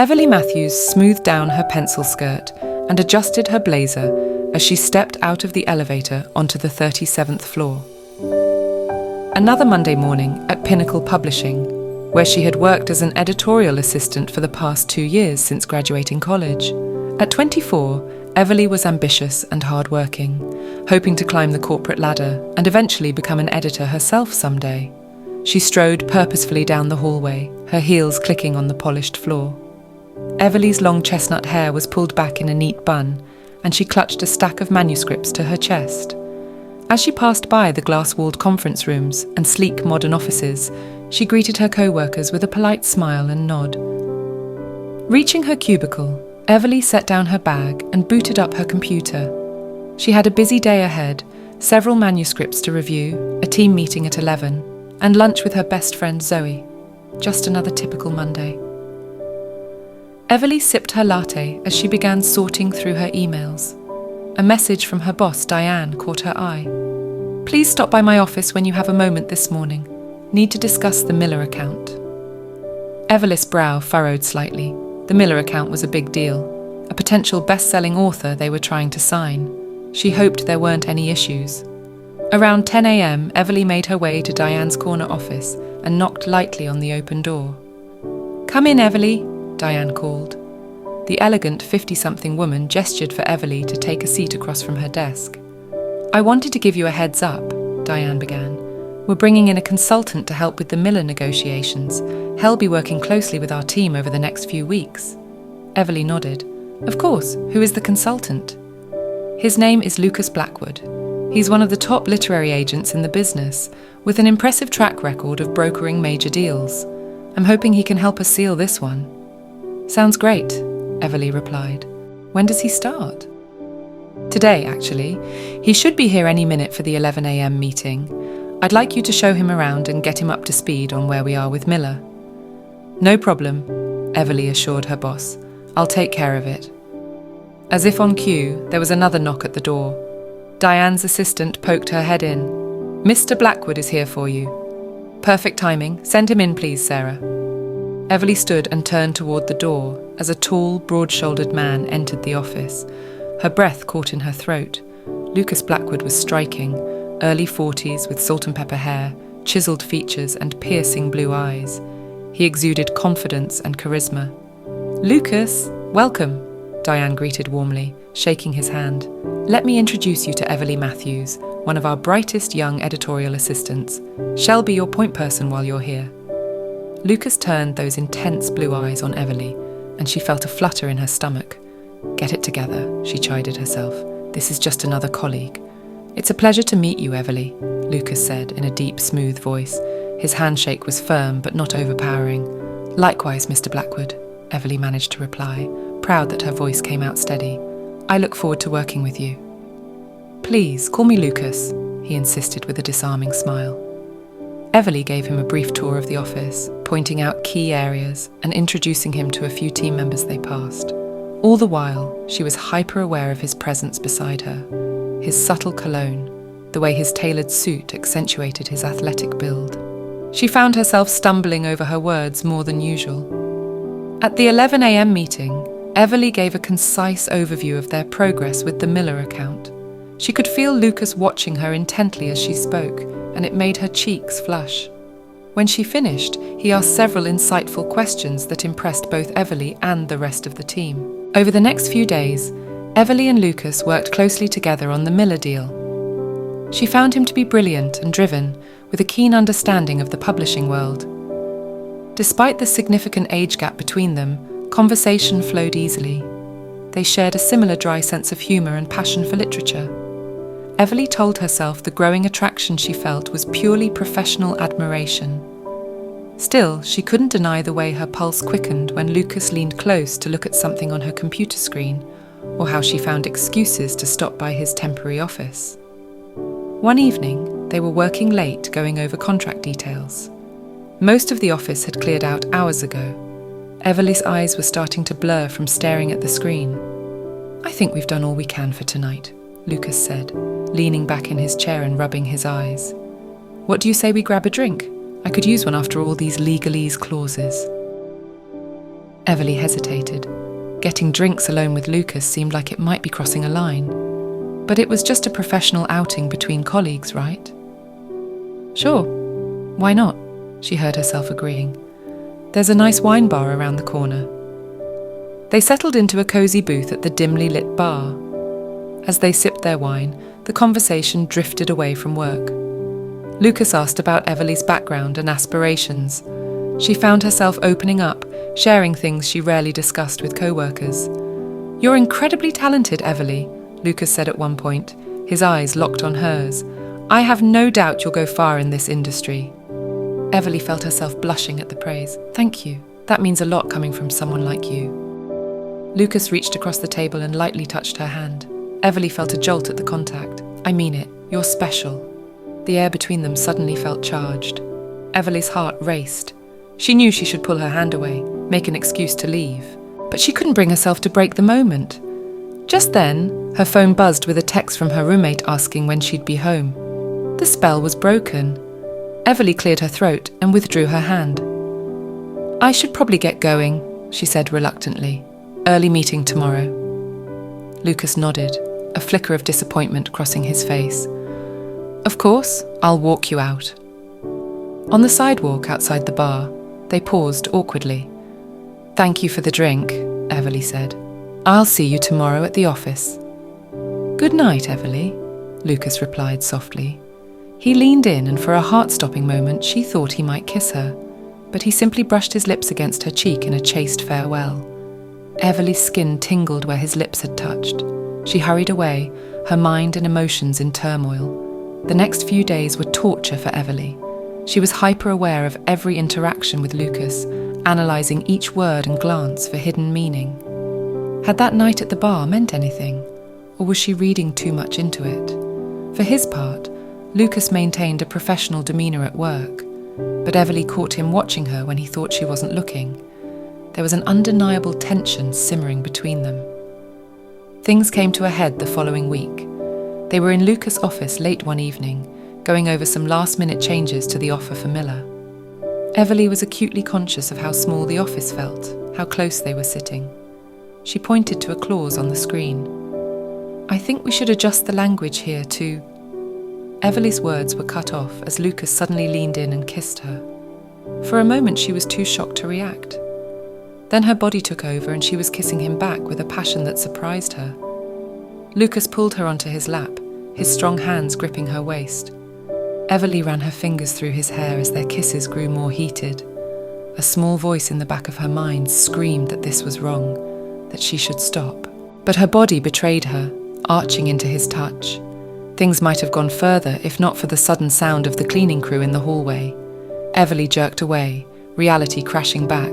Everly Matthews smoothed down her pencil skirt and adjusted her blazer as she stepped out of the elevator onto the 37th floor. Another Monday morning at Pinnacle Publishing, where she had worked as an editorial assistant for the past 2 years since graduating college. At 24, Everly was ambitious and hardworking, hoping to climb the corporate ladder and eventually become an editor herself someday. She strode purposefully down the hallway, her heels clicking on the polished floor. Everly's long chestnut hair was pulled back in a neat bun, and she clutched a stack of manuscripts to her chest. As she passed by the glass-walled conference rooms and sleek modern offices, she greeted her co-workers with a polite smile and nod. Reaching her cubicle, Everly set down her bag and booted up her computer. She had a busy day ahead, several manuscripts to review, a team meeting at 11, and lunch with her best friend Zoe. Just another typical Monday. Everly sipped her latte as she began sorting through her emails. A message from her boss, Diane, caught her eye. "Please stop by my office when you have a moment this morning. Need to discuss the Miller account." Everly's brow furrowed slightly. The Miller account was a big deal. A potential best-selling author they were trying to sign. She hoped there weren't any issues. Around 10 a.m., Everly made her way to Diane's corner office and knocked lightly on the open door. "Come in, Everly," Diane called. The elegant 50-something woman gestured for Everly to take a seat across from her desk. "I wanted to give you a heads up," Diane began. "We're bringing in a consultant to help with the Miller negotiations. He'll be working closely with our team over the next few weeks." Everly nodded. "Of course, who is the consultant?" "His name is Lucas Blackwood. He's one of the top literary agents in the business, with an impressive track record of brokering major deals. I'm hoping he can help us seal this one." "Sounds great," Everly replied. "When does he start?" "Today, actually. He should be here any minute for the 11 a.m. meeting. I'd like you to show him around and get him up to speed on where we are with Miller." "No problem," Everly assured her boss. "I'll take care of it." As if on cue, there was another knock at the door. Diane's assistant poked her head in. "Mr. Blackwood is here for you." "Perfect timing. Send him in, please, Sarah." Everly stood and turned toward the door as a tall, broad-shouldered man entered the office. Her breath caught in her throat. Lucas Blackwood was striking, early 40s with salt and pepper hair, chiseled features and piercing blue eyes. He exuded confidence and charisma. "Lucas, welcome," Diane greeted warmly, shaking his hand. "Let me introduce you to Everly Matthews, one of our brightest young editorial assistants. She'll be your point person while you're here." Lucas turned those intense blue eyes on Everly, and she felt a flutter in her stomach. "Get it together," she chided herself. "This is just another colleague." "It's a pleasure to meet you, Everly," Lucas said in a deep, smooth voice. His handshake was firm but not overpowering. "Likewise, Mr. Blackwood," Everly managed to reply, proud that her voice came out steady. "I look forward to working with you." "Please, call me Lucas," he insisted with a disarming smile. Everly gave him a brief tour of the office, pointing out key areas and introducing him to a few team members they passed. All the while, she was hyper-aware of his presence beside her, his subtle cologne, the way his tailored suit accentuated his athletic build. She found herself stumbling over her words more than usual. At the 11 a.m. meeting, Everly gave a concise overview of their progress with the Miller account. She could feel Lucas watching her intently as she spoke, and it made her cheeks flush. When she finished, he asked several insightful questions that impressed both Everly and the rest of the team. Over the next few days, Everly and Lucas worked closely together on the Miller deal. She found him to be brilliant and driven, with a keen understanding of the publishing world. Despite the significant age gap between them, conversation flowed easily. They shared a similar dry sense of humour and passion for literature. Everly told herself the growing attraction she felt was purely professional admiration. Still, she couldn't deny the way her pulse quickened when Lucas leaned close to look at something on her computer screen, or how she found excuses to stop by his temporary office. One evening, they were working late going over contract details. Most of the office had cleared out hours ago. Everly's eyes were starting to blur from staring at the screen. "I think we've done all we can for tonight," Lucas said, leaning back in his chair and rubbing his eyes. "What do you say we grab a drink? I could use one after all these legalese clauses." Everly hesitated. Getting drinks alone with Lucas seemed like it might be crossing a line. But it was just a professional outing between colleagues, right? Sure, why not? She heard herself agreeing. There's a nice wine bar around the corner. They settled into a cosy booth at the dimly lit bar. As they sipped their wine, the conversation drifted away from work. Lucas asked about Everly's background and aspirations. She found herself opening up, sharing things she rarely discussed with co-workers. "You're incredibly talented, Everly," Lucas said at one point, his eyes locked on hers. "I have no doubt you'll go far in this industry." Everly felt herself blushing at the praise. "Thank you. That means a lot coming from someone like you." Lucas reached across the table and lightly touched her hand. Everly felt a jolt at the contact. "I mean it. You're special." The air between them suddenly felt charged. Everly's heart raced. She knew she should pull her hand away, make an excuse to leave. But she couldn't bring herself to break the moment. Just then, her phone buzzed with a text from her roommate asking when she'd be home. The spell was broken. Everly cleared her throat and withdrew her hand. "I should probably get going," she said reluctantly. "Early meeting tomorrow." Lucas nodded, a flicker of disappointment crossing his face. "Of course, I'll walk you out." On the sidewalk outside the bar, they paused awkwardly. "Thank you for the drink," Everly said. "I'll see you tomorrow at the office." "Good night, Everly," Lucas replied softly. He leaned in, and for a heart-stopping moment she thought he might kiss her, but he simply brushed his lips against her cheek in a chaste farewell. Everly's skin tingled where his lips had touched. She hurried away, her mind and emotions in turmoil. The next few days were torture for Everly. She was hyper-aware of every interaction with Lucas, analysing each word and glance for hidden meaning. Had that night at the bar meant anything, or was she reading too much into it? For his part, Lucas maintained a professional demeanour at work, but Everly caught him watching her when he thought she wasn't looking. There was an undeniable tension simmering between them. Things came to a head the following week. They were in Lucas' office late one evening, going over some last-minute changes to the offer for Miller. Everly was acutely conscious of how small the office felt, how close they were sitting. She pointed to a clause on the screen. "I think we should adjust the language here to..." Everly's words were cut off as Lucas suddenly leaned in and kissed her. For a moment she was too shocked to react. Then her body took over and she was kissing him back with a passion that surprised her. Lucas pulled her onto his lap, his strong hands gripping her waist. Everly ran her fingers through his hair as their kisses grew more heated. A small voice in the back of her mind screamed that this was wrong, that she should stop. But her body betrayed her, arching into his touch. Things might have gone further if not for the sudden sound of the cleaning crew in the hallway. Everly jerked away, reality crashing back.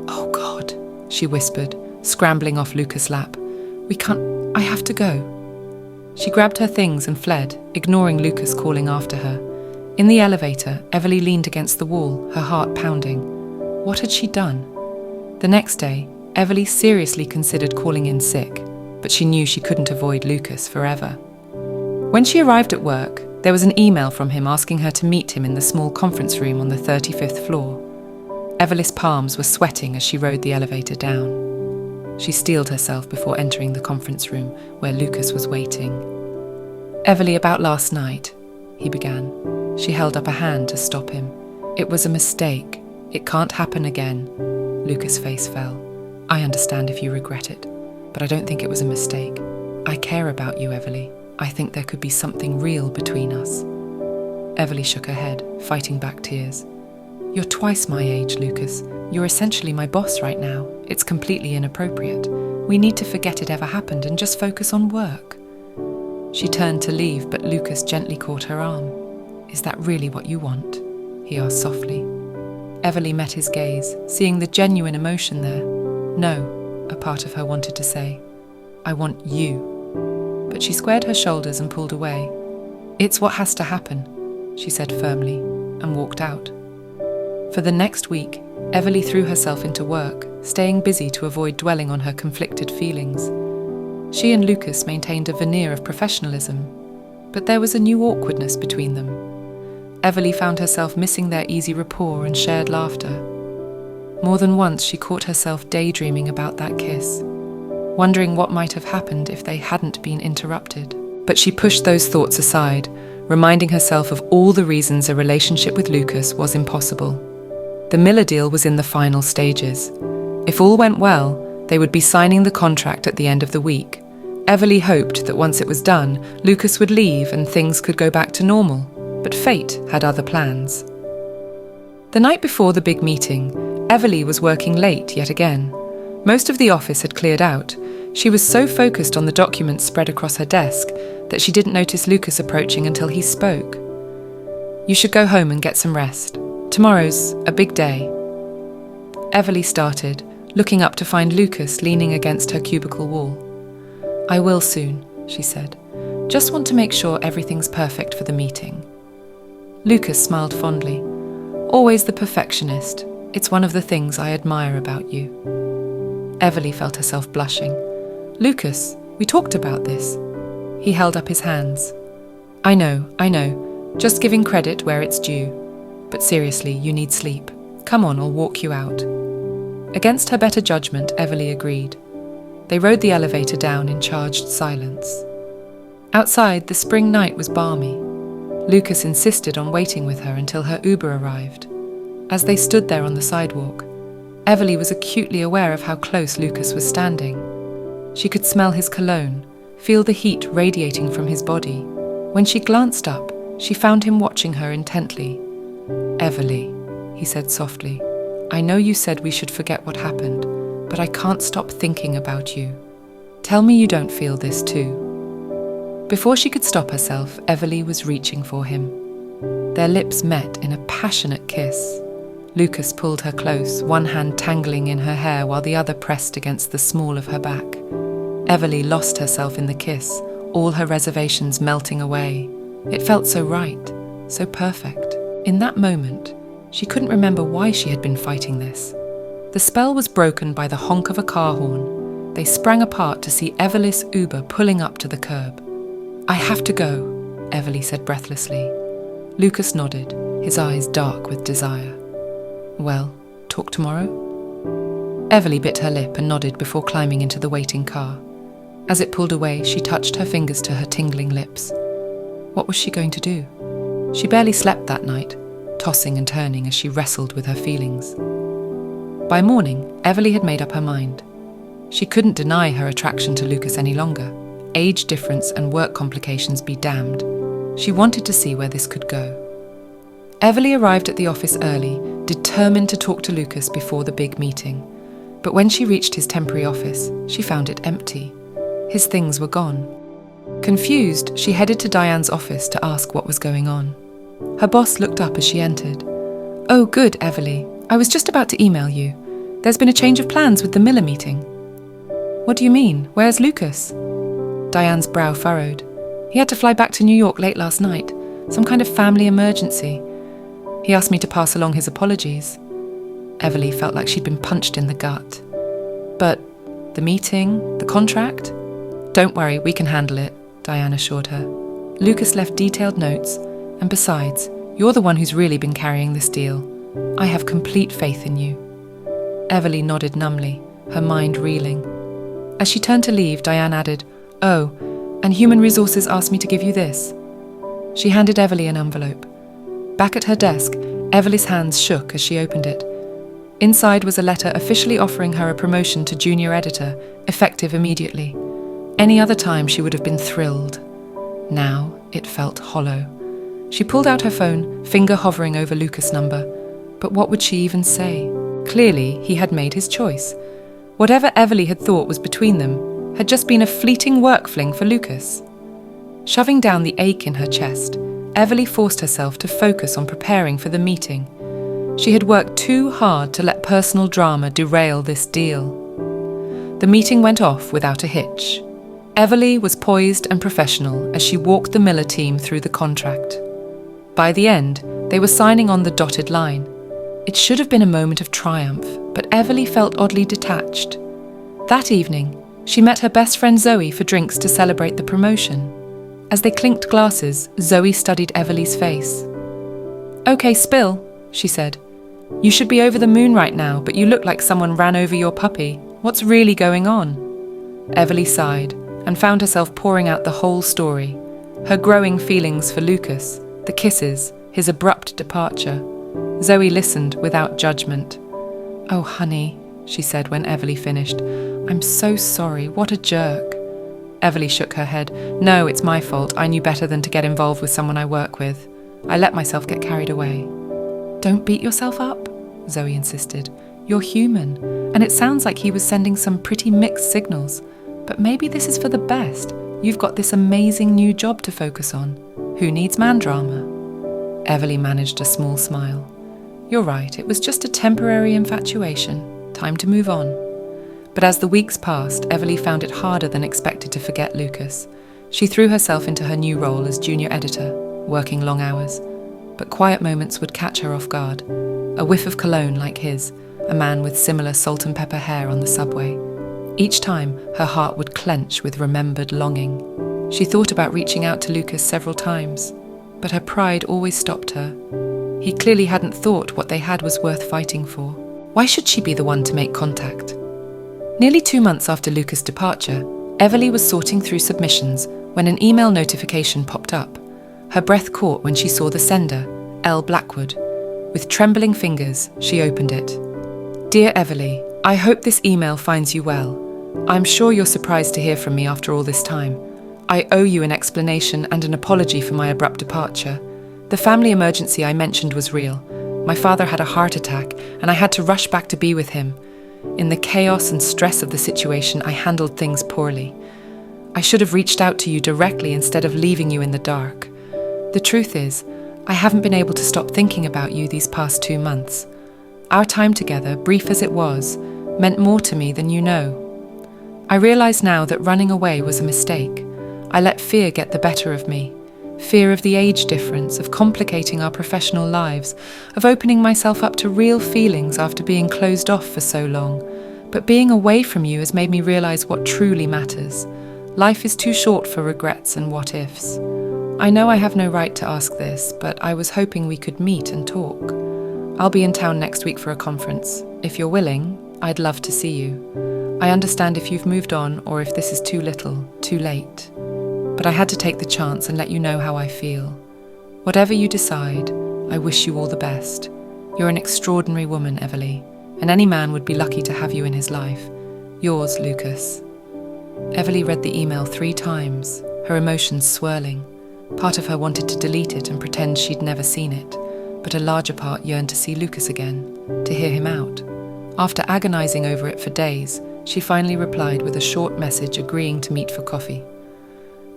"Oh God," she whispered, scrambling off Lucas' lap. I have to go." She grabbed her things and fled, ignoring Lucas calling after her. In the elevator, Everly leaned against the wall, her heart pounding. What had she done? The next day, Everly seriously considered calling in sick, but she knew she couldn't avoid Lucas forever. When she arrived at work, there was an email from him asking her to meet him in the small conference room on the 35th floor. Everly's palms were sweating as she rode the elevator down. She steeled herself before entering the conference room where Lucas was waiting. "Everly, about last night," he began. She held up a hand to stop him. "It was a mistake. It can't happen again." Lucas' face fell. "I understand if you regret it, but I don't think it was a mistake. I care about you, Everly. I think there could be something real between us." Everly shook her head, fighting back tears. "You're twice my age, Lucas. You're essentially my boss right now. It's completely inappropriate. We need to forget it ever happened and just focus on work." She turned to leave, but Lucas gently caught her arm. "Is that really what you want?" he asked softly. Everly met his gaze, seeing the genuine emotion there. "No," a part of her wanted to say. "I want you." But she squared her shoulders and pulled away. "It's what has to happen," she said firmly, and walked out. For the next week, Everly threw herself into work, staying busy to avoid dwelling on her conflicted feelings. She and Lucas maintained a veneer of professionalism, but there was a new awkwardness between them. Everly found herself missing their easy rapport and shared laughter. More than once she caught herself daydreaming about that kiss, wondering what might have happened if they hadn't been interrupted. But she pushed those thoughts aside, reminding herself of all the reasons a relationship with Lucas was impossible. The Miller deal was in the final stages. If all went well, they would be signing the contract at the end of the week. Everly hoped that once it was done, Lucas would leave and things could go back to normal, but fate had other plans. The night before the big meeting, Everly was working late yet again. Most of the office had cleared out. She was so focused on the documents spread across her desk that she didn't notice Lucas approaching until he spoke. "You should go home and get some rest. Tomorrow's a big day." Everly started, looking up to find Lucas leaning against her cubicle wall. "I will soon," she said. "Just want to make sure everything's perfect for the meeting." Lucas smiled fondly. "Always the perfectionist. It's one of the things I admire about you." Everly felt herself blushing. "Lucas, we talked about this." He held up his hands. I know. Just giving credit where it's due. But seriously, you need sleep. Come on, I'll walk you out." Against her better judgment, Everly agreed. They rode the elevator down in charged silence. Outside, the spring night was balmy. Lucas insisted on waiting with her until her Uber arrived. As they stood there on the sidewalk, Everly was acutely aware of how close Lucas was standing. She could smell his cologne, feel the heat radiating from his body. When she glanced up, she found him watching her intently. "Everly," he said softly, "I know you said we should forget what happened, but I can't stop thinking about you. Tell me you don't feel this too." Before she could stop herself, Everly was reaching for him. Their lips met in a passionate kiss. Lucas pulled her close, one hand tangling in her hair while the other pressed against the small of her back. Everly lost herself in the kiss, all her reservations melting away. It felt so right, so perfect. In that moment, she couldn't remember why she had been fighting this. The spell was broken by the honk of a car horn. They sprang apart to see Everly's Uber pulling up to the curb. "I have to go," Everly said breathlessly. Lucas nodded, his eyes dark with desire. "Well, talk tomorrow?" Everly bit her lip and nodded before climbing into the waiting car. As it pulled away, she touched her fingers to her tingling lips. What was she going to do? She barely slept that night, tossing and turning as she wrestled with her feelings. By morning, Everly had made up her mind. She couldn't deny her attraction to Lucas any longer. Age difference and work complications be damned. She wanted to see where this could go. Everly arrived at the office early, determined to talk to Lucas before the big meeting. But when she reached his temporary office, she found it empty. His things were gone. Confused, she headed to Diane's office to ask what was going on. Her boss looked up as she entered. "Oh, good, Everly. I was just about to email you. There's been a change of plans with the Miller meeting." "What do you mean? Where's Lucas?" Diane's brow furrowed. "He had to fly back to New York late last night. Some kind of family emergency. He asked me to pass along his apologies." Everly felt like she'd been punched in the gut. "But the meeting, the contract?" "Don't worry, we can handle it," Diane assured her. "Lucas left detailed notes, and besides, you're the one who's really been carrying this deal. I have complete faith in you." Everly nodded numbly, her mind reeling. As she turned to leave, Diane added, "Oh, and Human Resources asked me to give you this." She handed Everly an envelope. Back at her desk, Everly's hands shook as she opened it. Inside was a letter officially offering her a promotion to junior editor, effective immediately. Any other time she would have been thrilled. Now it felt hollow. She pulled out her phone, finger hovering over Lucas' number. But what would she even say? Clearly, he had made his choice. Whatever Everly had thought was between them had just been a fleeting work fling for Lucas. Shoving down the ache in her chest, Everly forced herself to focus on preparing for the meeting. She had worked too hard to let personal drama derail this deal. The meeting went off without a hitch. Everly was poised and professional as she walked the Miller team through the contract. By the end, they were signing on the dotted line. It should have been a moment of triumph, but Everly felt oddly detached. That evening, she met her best friend Zoe for drinks to celebrate the promotion. As they clinked glasses, Zoe studied Everly's face. "Okay, spill," she said. You should be over the moon right now, but you look like someone ran over your puppy. What's really going on?" Everly sighed and found herself pouring out the whole story. Her growing feelings for Lucas, the kisses, his abrupt departure. Zoe listened without judgment. "Oh, honey," she said when Everly finished. "I'm so sorry. What a jerk." Everly shook her head. "No, it's my fault. I knew better than to get involved with someone I work with. I let myself get carried away." "Don't beat yourself up," Zoe insisted. "You're human, and it sounds like he was sending some pretty mixed signals. But maybe this is for the best. You've got this amazing new job to focus on. Who needs man drama?" Everly managed a small smile. "You're right, it was just a temporary infatuation. Time to move on." But as the weeks passed, Everly found it harder than expected to forget Lucas. She threw herself into her new role as junior editor, working long hours. But quiet moments would catch her off guard. A whiff of cologne like his, a man with similar salt and pepper hair on the subway. Each time, her heart would clench with remembered longing. She thought about reaching out to Lucas several times, but her pride always stopped her. He clearly hadn't thought what they had was worth fighting for. Why should she be the one to make contact? Nearly 2 months after Lucas' departure, Everly was sorting through submissions when an email notification popped up. Her breath caught when she saw the sender, L. Blackwood. With trembling fingers, she opened it. "Dear Everly, I hope this email finds you well. I'm sure you're surprised to hear from me after all this time. I owe you an explanation and an apology for my abrupt departure. The family emergency I mentioned was real. My father had a heart attack, and I had to rush back to be with him. In the chaos and stress of the situation, I handled things poorly. I should have reached out to you directly instead of leaving you in the dark. The truth is, I haven't been able to stop thinking about you these past 2 months. Our time together, brief as it was, meant more to me than you know. I realize now that running away was a mistake. I let fear get the better of me. Fear of the age difference, of complicating our professional lives, of opening myself up to real feelings after being closed off for so long. But being away from you has made me realize what truly matters. Life is too short for regrets and what-ifs. I know I have no right to ask this, but I was hoping we could meet and talk. I'll be in town next week for a conference. If you're willing, I'd love to see you. I understand if you've moved on or if this is too little, too late. But I had to take the chance and let you know how I feel. Whatever you decide, I wish you all the best. You're an extraordinary woman, Everly, and any man would be lucky to have you in his life. Yours, Lucas." Everly read the email 3 times, her emotions swirling. Part of her wanted to delete it and pretend she'd never seen it, but a larger part yearned to see Lucas again, to hear him out. After agonizing over it for days, she finally replied with a short message agreeing to meet for coffee.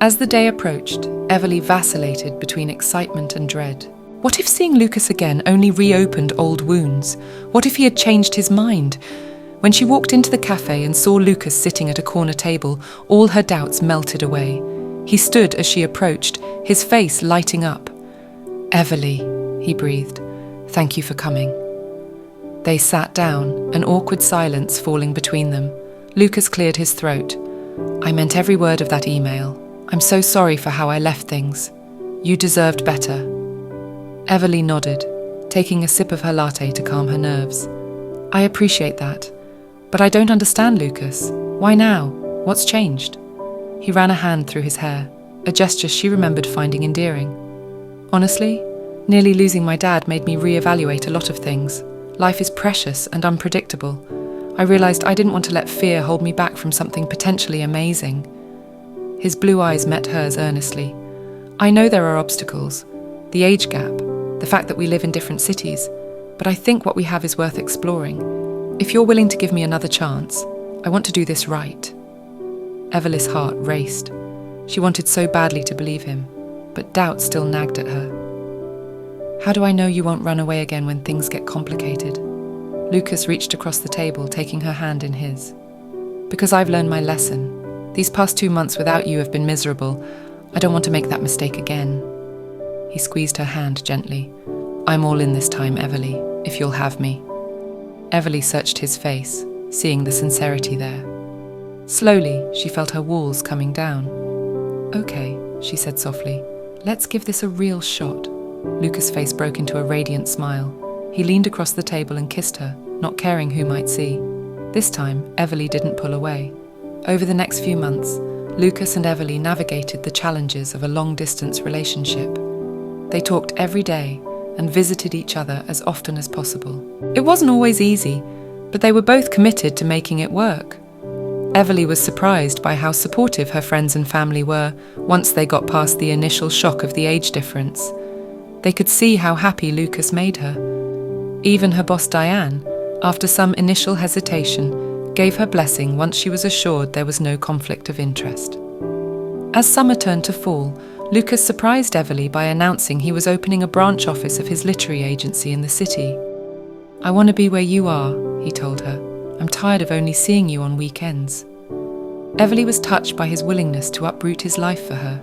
As the day approached, Everly vacillated between excitement and dread. What if seeing Lucas again only reopened old wounds? What if he had changed his mind? When she walked into the cafe and saw Lucas sitting at a corner table, all her doubts melted away. He stood as she approached, his face lighting up. "Everly," he breathed. "Thank you for coming." They sat down, an awkward silence falling between them. Lucas cleared his throat. "I meant every word of that email. I'm so sorry for how I left things. You deserved better." Everly nodded, taking a sip of her latte to calm her nerves. "I appreciate that. But I don't understand, Lucas. Why now? What's changed?" He ran a hand through his hair, a gesture she remembered finding endearing. "Honestly, nearly losing my dad made me reevaluate a lot of things. Life is precious and unpredictable. I realized I didn't want to let fear hold me back from something potentially amazing." His blue eyes met hers earnestly. "I know there are obstacles. The age gap, the fact that we live in different cities, but I think what we have is worth exploring. If you're willing to give me another chance, I want to do this right." Everly's heart raced. She wanted so badly to believe him, but doubt still nagged at her. "How do I know you won't run away again when things get complicated?" Lucas reached across the table, taking her hand in his. "Because I've learned my lesson. These past 2 months without you have been miserable. I don't want to make that mistake again." He squeezed her hand gently. "I'm all in this time, Everly, if you'll have me." Everly searched his face, seeing the sincerity there. Slowly, she felt her walls coming down. "Okay," she said softly. "Let's give this a real shot." Lucas' face broke into a radiant smile. He leaned across the table and kissed her, not caring who might see. This time, Everly didn't pull away. Over the next few months, Lucas and Everly navigated the challenges of a long-distance relationship. They talked every day and visited each other as often as possible. It wasn't always easy, but they were both committed to making it work. Everly was surprised by how supportive her friends and family were once they got past the initial shock of the age difference. They could see how happy Lucas made her. Even her boss Diane, after some initial hesitation, gave her blessing once she was assured there was no conflict of interest. As summer turned to fall, Lucas surprised Everly by announcing he was opening a branch office of his literary agency in the city. "I want to be where you are," he told her. "I'm tired of only seeing you on weekends." Everly was touched by his willingness to uproot his life for her.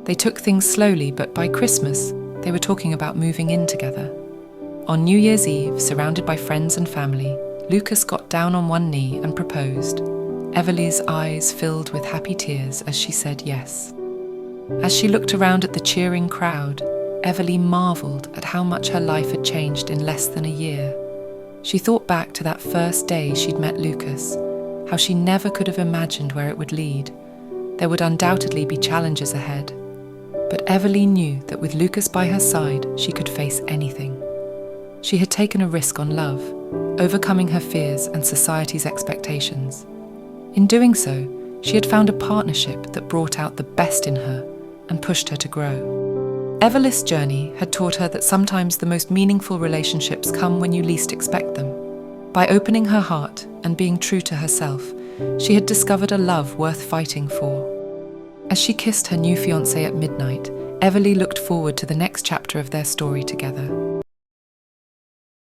They took things slowly, but by Christmas, they were talking about moving in together. On New Year's Eve, surrounded by friends and family, Lucas got down on one knee and proposed. Everly's eyes filled with happy tears as she said yes. As she looked around at the cheering crowd, Everly marvelled at how much her life had changed in less than a year. She thought back to that first day she'd met Lucas, how she never could have imagined where it would lead. There would undoubtedly be challenges ahead. But Everly knew that with Lucas by her side, she could face anything. She had taken a risk on love, overcoming her fears and society's expectations. In doing so, she had found a partnership that brought out the best in her and pushed her to grow. Everly's journey had taught her that sometimes the most meaningful relationships come when you least expect them. By opening her heart and being true to herself, she had discovered a love worth fighting for. As she kissed her new fiancé at midnight, Everly looked forward to the next chapter of their story together.